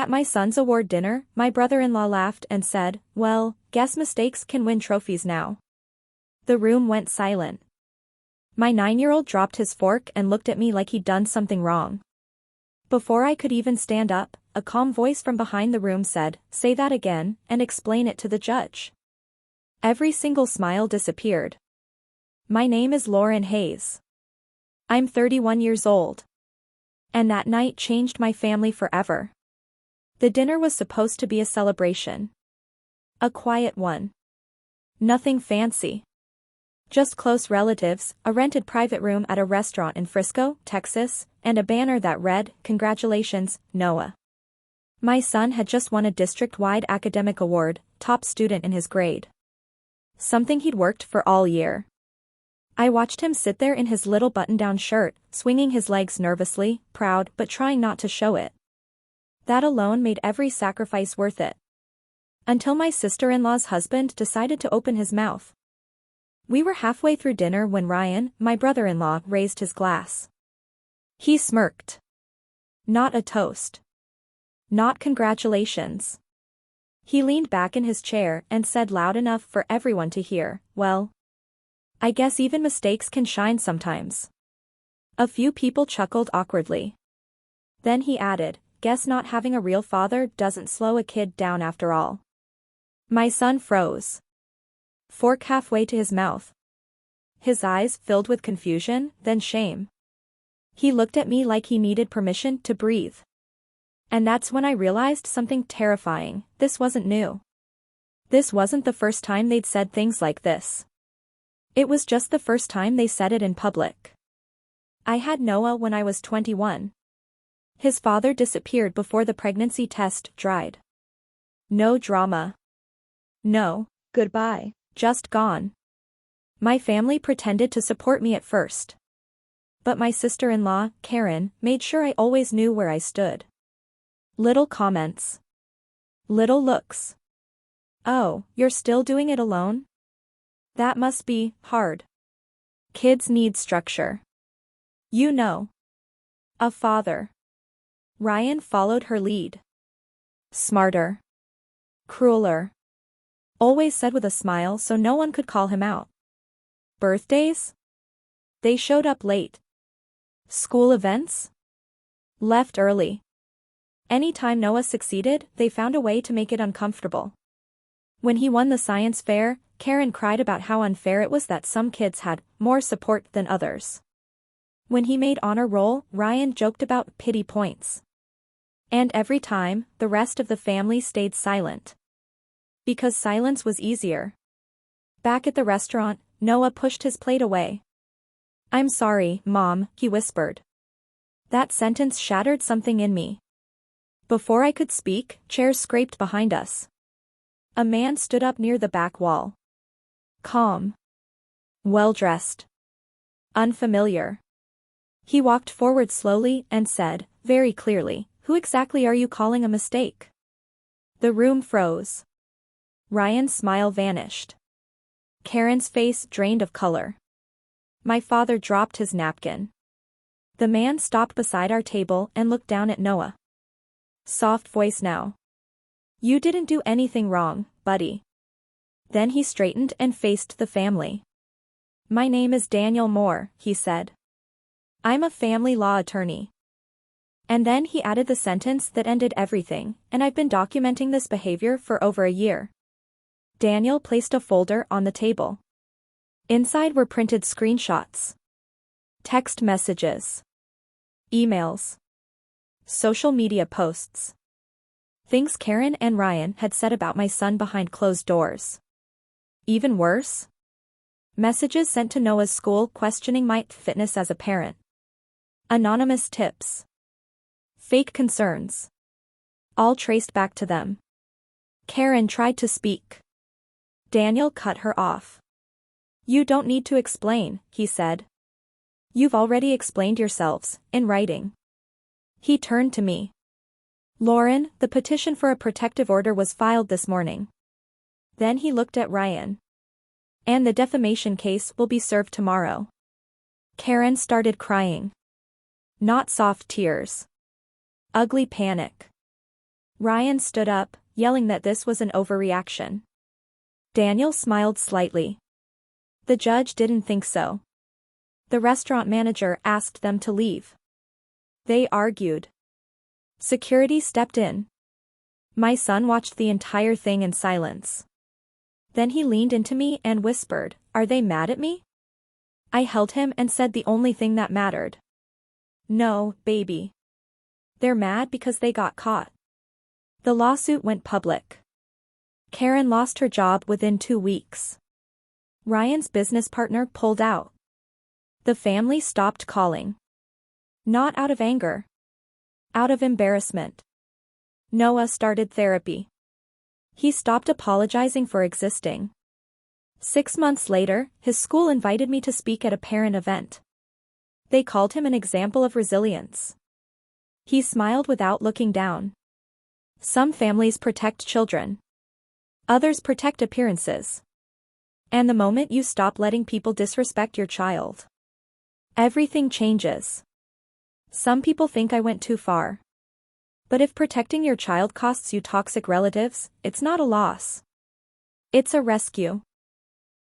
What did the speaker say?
At my son's award dinner, my brother-in-law laughed and said, "Well, guess mistakes can win trophies now." The room went silent. My 9-year-old dropped his fork and looked at me like he'd done something wrong. Before I could even stand up, a calm voice from behind the room said, "Say that again, and explain it to the judge." Every single smile disappeared. My name is Lauren Hayes. I'm 31 years old. And that night changed my family forever. The dinner was supposed to be a celebration. A quiet one. Nothing fancy. Just close relatives, a rented private room at a restaurant in Frisco, Texas, and a banner that read, "Congratulations, Noah." My son had just won a district-wide academic award, top student in his grade. Something he'd worked for all year. I watched him sit there in his little button-down shirt, swinging his legs nervously, proud but trying not to show it. That alone made every sacrifice worth it. Until my sister-in-law's husband decided to open his mouth. We were halfway through dinner when Ryan, my brother-in-law, raised his glass. He smirked. Not a toast. Not congratulations. He leaned back in his chair and said loud enough for everyone to hear, "Well, I guess even mistakes can shine sometimes." A few people chuckled awkwardly. Then he added, "Guess not having a real father doesn't slow a kid down after all." My son froze. Fork halfway to his mouth. His eyes filled with confusion, then shame. He looked at me like he needed permission to breathe. And that's when I realized something terrifying. This wasn't new. This wasn't the first time they'd said things like this. It was just the first time they said it in public. I had Noah when I was 21. His father disappeared before the pregnancy test dried. No drama. No goodbye. Just gone. My family pretended to support me at first. But my sister-in-law, Karen, made sure I always knew where I stood. Little comments. Little looks. "Oh, you're still doing it alone? That must be hard. Kids need structure. You know. A father." Ryan followed her lead. Smarter. Crueler. Always said with a smile so no one could call him out. Birthdays? They showed up late. School events? Left early. Anytime Noah succeeded, they found a way to make it uncomfortable. When he won the science fair, Karen cried about how unfair it was that some kids had more support than others. When he made honor roll, Ryan joked about pity points. And every time, the rest of the family stayed silent. Because silence was easier. Back at the restaurant, Noah pushed his plate away. "I'm sorry, Mom," he whispered. That sentence shattered something in me. Before I could speak, chairs scraped behind us. A man stood up near the back wall. Calm. Well-dressed. Unfamiliar. He walked forward slowly and said, very clearly, "Who exactly are you calling a mistake?" The room froze. Ryan's smile vanished. Karen's face drained of color. My father dropped his napkin. The man stopped beside our table and looked down at Noah. Soft voice now. "You didn't do anything wrong, buddy." Then he straightened and faced the family. "My name is Daniel Moore," he said. "I'm a family law attorney." And then he added the sentence that ended everything, "and I've been documenting this behavior for over a year." Daniel placed a folder on the table. Inside were printed screenshots. Text messages. Emails. Social media posts. Things Karen and Ryan had said about my son behind closed doors. Even worse? Messages sent to Noah's school questioning my fitness as a parent. Anonymous tips. Fake concerns. All traced back to them. Karen tried to speak. Daniel cut her off. "You don't need to explain," he said. "You've already explained yourselves, in writing." He turned to me. "Lauren, the petition for a protective order was filed this morning." Then he looked at Ryan. "And the defamation case will be served tomorrow." Karen started crying. Not soft tears. Ugly panic. Ryan stood up, yelling that this was an overreaction. Daniel smiled slightly. The judge didn't think so. The restaurant manager asked them to leave. They argued. Security stepped in. My son watched the entire thing in silence. Then he leaned into me and whispered, "Are they mad at me?" I held him and said the only thing that mattered. "No, baby. They're mad because they got caught." The lawsuit went public. Karen lost her job within 2 weeks. Ryan's business partner pulled out. The family stopped calling. Not out of anger. Out of embarrassment. Noah started therapy. He stopped apologizing for existing. 6 months later, his school invited me to speak at a parent event. They called him an example of resilience. He smiled without looking down. Some families protect children. Others protect appearances. And the moment you stop letting people disrespect your child, everything changes. Some people think I went too far. But if protecting your child costs you toxic relatives, it's not a loss. It's a rescue.